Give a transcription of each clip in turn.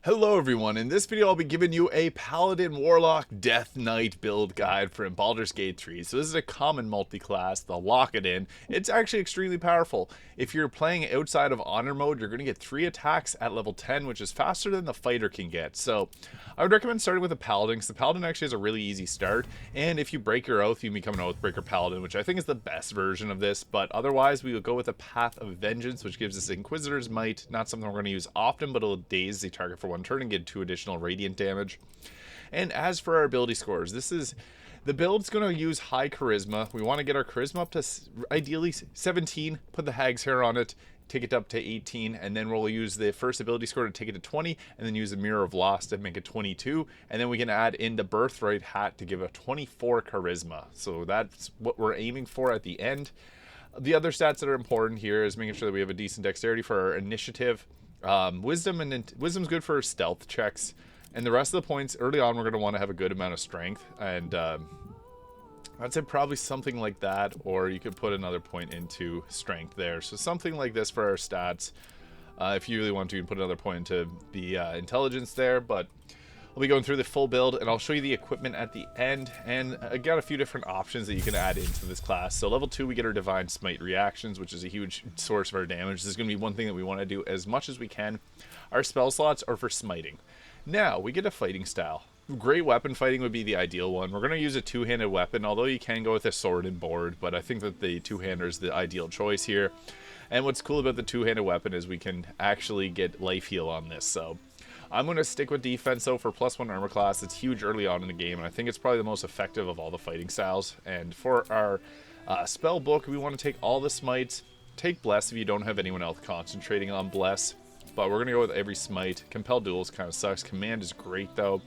Hello everyone, in this video I'll be giving you a Paladin Warlock Death Knight build guide for Baldur's Gate 3. So this is a common multi-class, they'll lock it in. It's actually extremely powerful. If you're playing outside of Honor mode, you're going to get 3 attacks at level 10, which is faster than the fighter can get. So I would recommend starting with a Paladin, because the Paladin actually has a really easy start. And if you break your oath, you become an Oathbreaker Paladin, which I think is the best version of this. But otherwise, we would go with a Path of Vengeance, which gives us Inquisitor's Might. Not something we're going to use often, but it'll daze the target for 1 turn and get 2 additional radiant damage. And as for our ability scores, the build's going to use high charisma. We want to get our charisma up to ideally 17, put the Hag's Hair on it, take it up to 18, and then we'll use the first ability score to take it to 20, and then use the Mirror of Lost to make it 22, and then we can add in the Birthright Hat to give a 24 charisma. So that's what we're aiming for at the end. The other stats that are important here is making sure that we have a decent dexterity for our initiative. Wisdom's good for stealth checks, and the rest of the points early on we're going to want to have a good amount of strength, and I'd say probably something like that, or you could put another point into strength there. So something like this for our stats. If you really want to, you can put another point into the intelligence there, but I'll be going through the full build, and I'll show you the equipment at the end, and I got a few different options that you can add into this class. So level 2, we get our Divine Smite reactions, which is a huge source of our damage. This is going to be one thing that we want to do as much as we can. Our spell slots are for smiting. Now, we get a fighting style. Great weapon fighting would be the ideal one. We're going to use a two-handed weapon, although you can go with a sword and board, but I think that the two-hander is the ideal choice here. And what's cool about the two-handed weapon is we can actually get life heal on this, so I'm going to stick with defense though for +1 armor class. It's huge early on in the game, and I think it's probably the most effective of all the fighting styles. And for our spell book, we want to take all the smites. Take Bless if you don't have anyone else concentrating on Bless, but we're going to go with every smite. Compel Duels kind of sucks. Command is great though.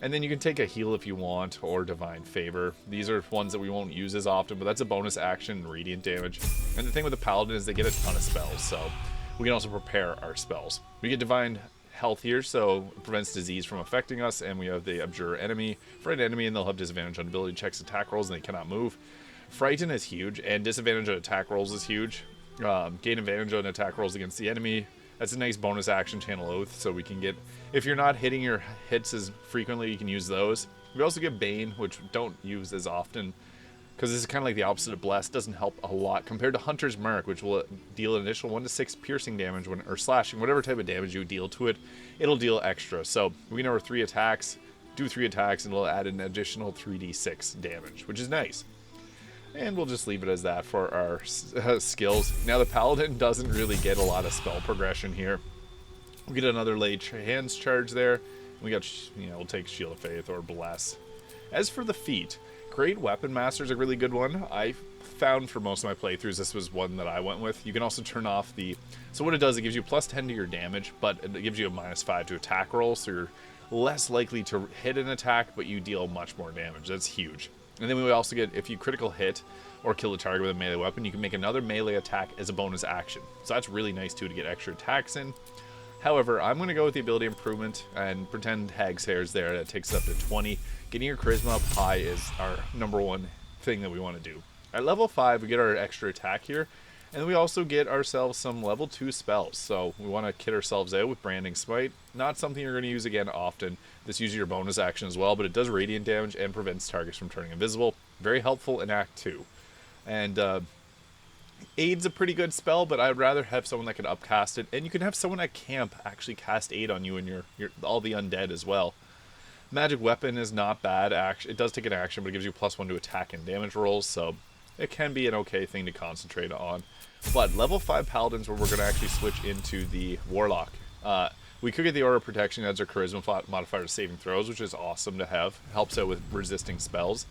And then you can take a heal if you want, or Divine Favor. These are ones that we won't use as often, but that's a bonus action, radiant damage. And the thing with the Paladin is they get a ton of spells, so we can also prepare our spells. We get Divine Health here, so it prevents disease from affecting us, and we have the Abjure Enemy for an enemy, and they'll have disadvantage on ability checks, attack rolls, and they cannot move. Frighten is huge, and disadvantage on attack rolls is huge. Gain advantage on attack rolls against the enemy. That's a nice bonus action, Channel Oath, so we can get, if you're not hitting your hits as frequently, you can use those. We also get Bane, which don't use as often, because this is kind of like the opposite of Bless. Doesn't help a lot compared to Hunter's Mark, which will deal an initial 1 to 6 piercing damage or slashing, whatever type of damage you deal to it, it'll deal extra. So we know our 3 attacks, do 3 attacks, and it'll add an additional 3d6 damage, which is nice. And we'll just leave it as that for our skills. Now the Paladin doesn't really get a lot of spell progression here. We get another Lay Hands charge there. We got, we'll take Shield of Faith or Bless. As for the feat, Great Weapon Master is a really good one. I found for most of my playthroughs this was one that I went with. You can also turn off the, so what it does, it gives you +10 to your damage, but it gives you a -5 to attack roll, so you're less likely to hit an attack, but you deal much more damage. That's huge. And then we also get, if you critical hit or kill a target with a melee weapon, you can make another melee attack as a bonus action. So that's really nice too, to get extra attacks in. However, I'm going to go with the ability improvement and pretend Hag's Hair is there. That takes us up to 20. Getting your charisma up high is our #1 thing that we want to do. At level 5, we get our extra attack here, and then we also get ourselves some level 2 spells. So we want to kit ourselves out with Branding Smite. Not something you're going to use again often. This uses your bonus action as well, but it does radiant damage and prevents targets from turning invisible. Very helpful in Act 2. And Aid's a pretty good spell, but I'd rather have someone that can upcast it, and you can have someone at camp actually cast Aid on you and your all the undead as well. Magic Weapon is not bad. It does take an action, but it gives you +1 to attack and damage rolls, so it can be an okay thing to concentrate on. But level 5 Paladins, where we're going to actually switch into the Warlock. We could get the Aura of Protection, adds our Charisma modifier to saving throws, which is awesome to have. Helps out with resisting spells.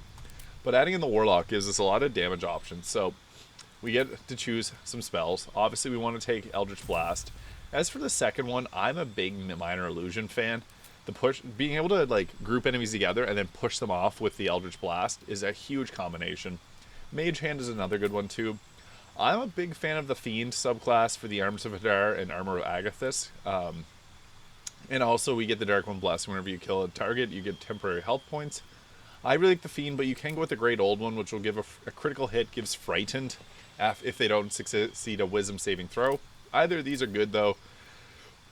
But adding in the Warlock gives us a lot of damage options, so we get to choose some spells. Obviously, we want to take Eldritch Blast. As for the second one, I'm a big Minor Illusion fan. Being able to like group enemies together and then push them off with the Eldritch Blast is a huge combination. Mage Hand is another good one too. I'm a big fan of the Fiend subclass for the Arms of Hadar and Armor of Agathis. And also we get the Dark One Blessed. Whenever you kill a target, you get temporary health points. I really like the Fiend, but you can go with the Great Old One, which will give a critical hit, gives Frightened if they don't succeed a Wisdom saving throw. Either of these are good though.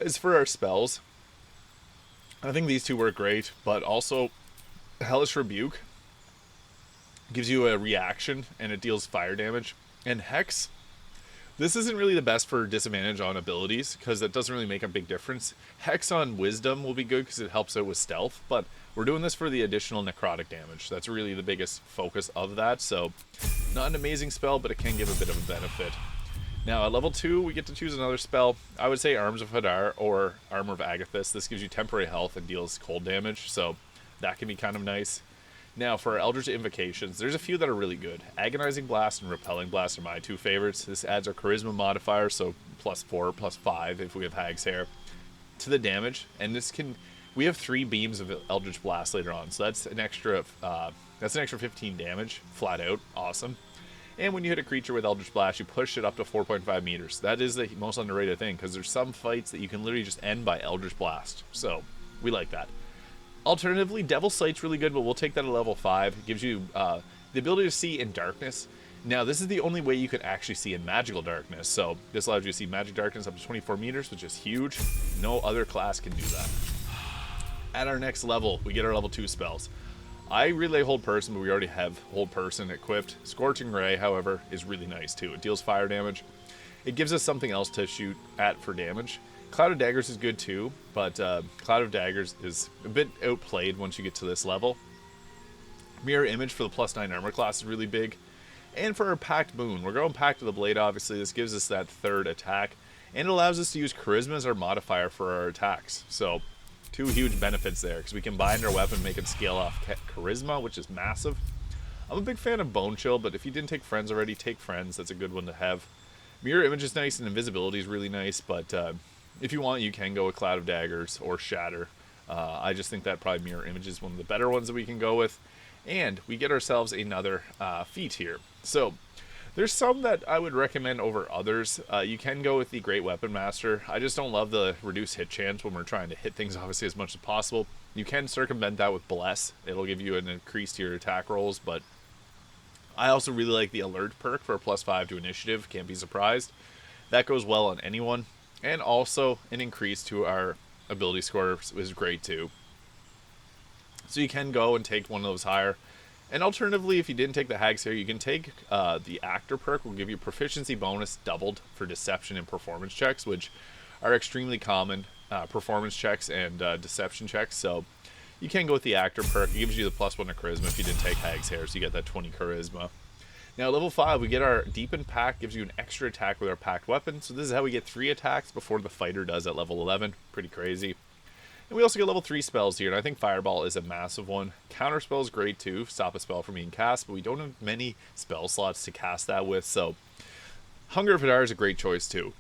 As for our spells, I think these two work great, but also Hellish Rebuke gives you a reaction and it deals fire damage. And Hex, this isn't really the best for disadvantage on abilities because it doesn't really make a big difference. Hex on Wisdom will be good because it helps out with stealth, but we're doing this for the additional necrotic damage. That's really the biggest focus of that, so not an amazing spell, but it can give a bit of a benefit. Now, at level 2, we get to choose another spell. I would say Arms of Hadar or Armor of Agathis. This gives you temporary health and deals cold damage, so that can be kind of nice. Now, for our Eldritch Invocations, there's a few that are really good. Agonizing Blast and Repelling Blast are my two favorites. This adds our Charisma modifier, so +4, +5 if we have Hag's Hair, to the damage. And this can... We have 3 beams of Eldritch Blast later on, so that's an extra 15 damage, flat out. Awesome. And when you hit a creature with Eldritch Blast, you push it up to 4.5 meters. That is the most underrated thing, because there's some fights that you can literally just end by Eldritch Blast. So, we like that. Alternatively, Devil Sight's really good, but we'll take that at level 5. It gives you the ability to see in darkness. Now, this is the only way you can actually see in magical darkness. So, this allows you to see magic darkness up to 24 meters, which is huge. No other class can do that. At our next level, we get our level 2 spells. I really like Hold Person, but we already have Hold Person equipped. Scorching Ray, however, is really nice too. It deals fire damage. It gives us something else to shoot at for damage. Cloud of Daggers is good too, but Cloud of Daggers is a bit outplayed once you get to this level. Mirror Image for the +9 armor class is really big. And for our Packed Moon, we're going Pact of the Blade, obviously. This gives us that 3rd attack, and it allows us to use Charisma as our modifier for our attacks. So, 2 huge benefits there, because we can bind our weapon, make it scale off Charisma, which is massive. I'm a big fan of Bone Chill, but if you didn't take Friends already, take Friends. That's a good one to have. Mirror Image is nice, and Invisibility is really nice, but if you want, you can go with Cloud of Daggers or Shatter. I just think that probably Mirror Image is one of the better ones that we can go with. And we get ourselves another feat here. So, there's some that I would recommend over others. You can go with the Great Weapon Master. I just don't love the reduced hit chance when we're trying to hit things, obviously, as much as possible. You can circumvent that with Bless. It'll give you an increase to your attack rolls, but I also really like the Alert perk for a +5 to Initiative. Can't be surprised. That goes well on anyone. And also, an increase to our ability score is great, too. So you can go and take one of those higher. And alternatively, if you didn't take the Hag's Hair, you can take the Actor perk. Will give you proficiency bonus doubled for Deception and Performance checks, which are extremely common performance checks and deception checks. So you can go with the Actor perk. It gives you the +1 to Charisma if you didn't take Hag's Hair, so you get that 20 Charisma. Now, at level 5, we get our Deepened Pact, gives you an extra attack with our Pact weapon. So this is how we get 3 attacks before the fighter does at level 11. Pretty crazy. And we also get level 3 spells here, and I think Fireball is a massive one. Counterspell is great too, stop a spell from being cast, but we don't have many spell slots to cast that with, so Hunger of Hadar is a great choice too.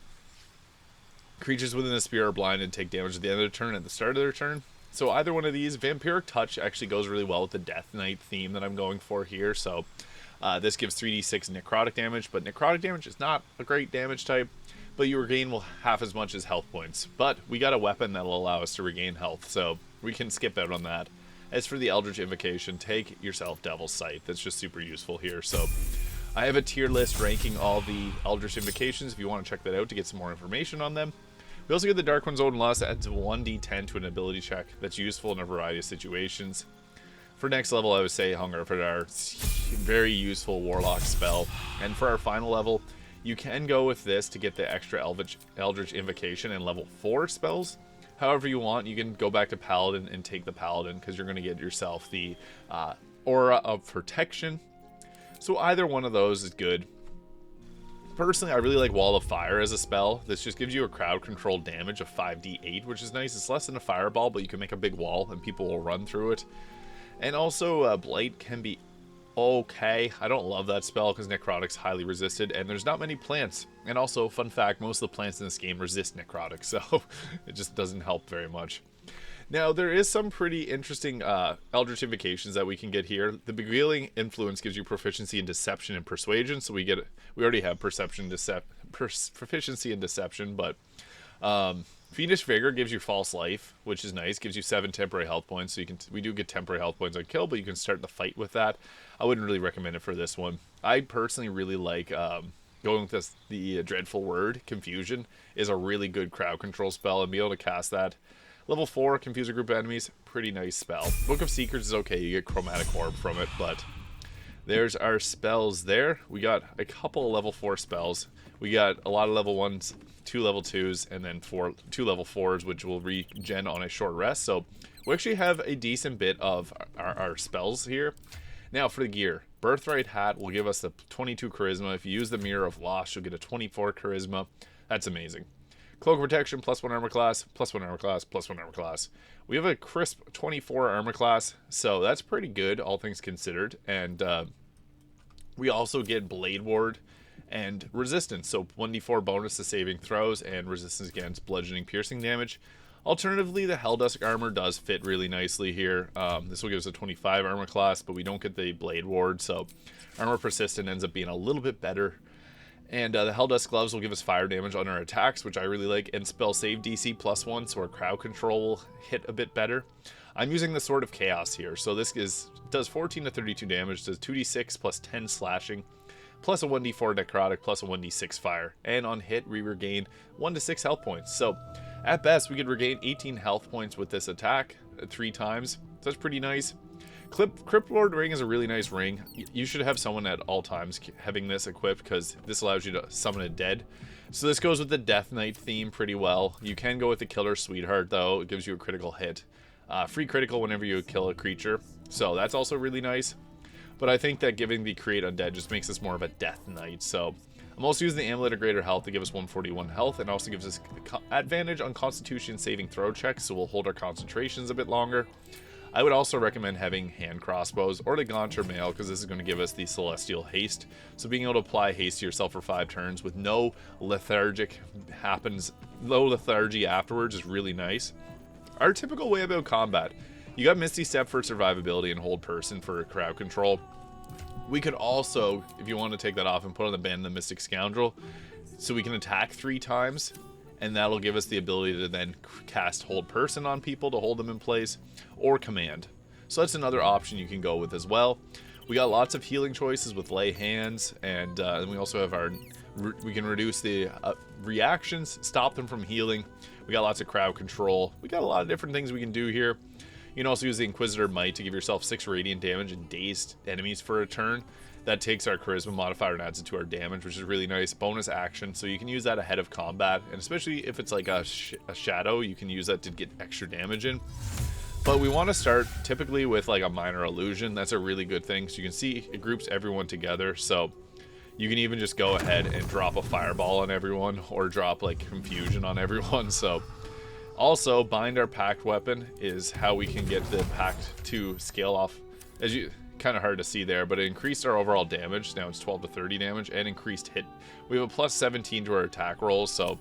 Creatures within the sphere are blind and take damage at the end of their turn and at the start of their turn. So either one of these. Vampiric Touch actually goes really well with the Death Knight theme that I'm going for here, so this gives 3d6 necrotic damage, but necrotic damage is not a great damage type. But you regain half as much as health points. But we got a weapon that'll allow us to regain health, so we can skip out on that. As for the Eldritch Invocation, take yourself Devil's Sight. That's just super useful here. So I have a tier list ranking all the Eldritch Invocations if you want to check that out to get some more information on them. We also get the Dark One's Own Lust that adds 1d10 to an ability check that's useful in a variety of situations. For next level, I would say Hunger for our very useful Warlock spell. And for our final level, you can go with this to get the extra Eldritch Invocation and level 4 spells. However you want, you can go back to Paladin and take the Paladin because you're going to get yourself the Aura of Protection. So either one of those is good. Personally, I really like Wall of Fire as a spell. This just gives you a crowd control damage of 5d8, which is nice. It's less than a fireball, but you can make a big wall and people will run through it. And also, Blight can be okay. I don't love that spell because Necrotic's highly resisted, and there's not many plants. And also, fun fact, most of the plants in this game resist Necrotic, so it just doesn't help very much. Now, there is some pretty interesting Eldritch Invocations that we can get here. The Beguiling Influence gives you proficiency in Deception and Persuasion, so we already have proficiency in Deception, but Fiendish Vigor gives you False Life, which is nice. Gives you 7 temporary health points, so we do get temporary health points on kill, but you can start the fight with that. I wouldn't really recommend it for this one. I personally really like going with the Dreadful Word. Confusion is a really good crowd control spell, and be able to cast that Level 4, confuse a group of enemies, pretty nice spell. Book of Secrets is okay, you get chromatic orb from it, but there's our spells there. We got a couple of level 4 spells. We got a lot of level 1s, 2 level 2s, and then 2 level 4s, which will regen on a short rest. So we actually have a decent bit of our spells here. Now for the gear. Birthright Hat will give us the 22 charisma. If you use the Mirror of Loss, you'll get a 24 charisma. That's amazing. Cloak of Protection, +1 armor class, +1 armor class, +1 armor class. We have a crisp 24 armor class, so that's pretty good, all things considered. And we also get Blade Ward and Resistance, so 1d4 bonus to saving throws and resistance against bludgeoning piercing damage. Alternatively, the Helldusk armor does fit really nicely here. This will give us a 25 armor class, but we don't get the Blade Ward, so armor persistent ends up being a little bit better. And the Helldusk gloves will give us fire damage on our attacks, which I really like, and spell save DC +1, so our crowd control will hit a bit better. I'm using the Sword of Chaos here, so this does 14 to 32 damage, does 2d6 plus 10 slashing, plus a 1d4 necrotic, plus a 1d6 fire, and on hit we regain 1 to 6 health points. So at best we could regain 18 health points with this attack 3 times, so that's pretty nice. Cryptlord ring is a really nice ring. You should have someone at all times having this equipped, because this allows you to summon a dead. So this goes with the Death Knight theme pretty well. You can go with the Killer Sweetheart though, it gives you a critical hit. Free critical whenever you kill a creature, so that's also really nice. But I think that giving the Create Undead just makes us more of a Death Knight. So I'm also using the Amulet of Greater Health to give us 141 health, and also gives us advantage on Constitution saving throw checks, so we'll hold our concentrations a bit longer. I would also recommend having hand crossbows or the Gaunter Mail, because this is going to give us the Celestial Haste. So being able to apply haste to yourself for 5 turns with no lethargy afterwards is really nice. Our typical way about combat. You got Misty Step for survivability and Hold Person for crowd control. We could also, if you want to take that off, and put on the Band of the Mystic Scoundrel, so we can attack 3 times. And that'll give us the ability to then cast Hold Person on people to hold them in place, or Command. So that's another option you can go with as well. We got lots of healing choices with Lay Hands, and we also have we can reduce the reactions, stop them from healing. We got lots of crowd control. We got a lot of different things we can do here. You can also use the Inquisitor Might to give yourself 6 radiant damage and dazed enemies for a turn. That takes our charisma modifier and adds it to our damage, which is really nice. Bonus action, so you can use that ahead of combat, and especially if it's like a shadow, you can use that to get extra damage in. But we want to start typically with like a minor illusion. That's a really good thing. So you can see it groups everyone together, so you can even just go ahead and drop a fireball on everyone, or drop like confusion on everyone. So also, bind our pact weapon is how we can get the pact to scale off. As you kind of hard to see there, but it increased our overall damage. Now it's 12 to 30 damage, and increased hit. We have a plus 17 to our attack rolls, so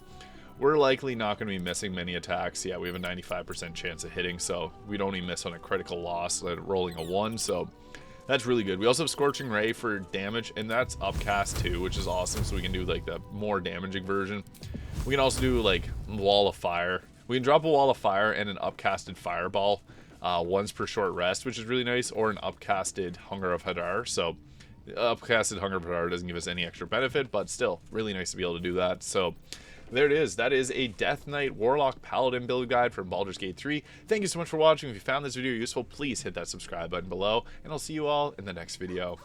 we're likely not going to be missing many attacks. Yeah, we have a 95% chance of hitting, so we'd only miss on a critical loss, rolling a 1, so that's really good. We also have Scorching Ray for damage, and that's upcast too, which is awesome, so we can do like the more damaging version. We can also do like Wall of Fire. We can drop a Wall of Fire and an upcasted Fireball once per short rest, which is really nice, or an upcasted Hunger of Hadar. So upcasted Hunger of Hadar doesn't give us any extra benefit, but still really nice to be able to do that. So there it is. That is a Death Knight Warlock Paladin build guide from Baldur's Gate 3. Thank you so much for watching. If you found this video useful, please hit that subscribe button below, and I'll see you all in the next video.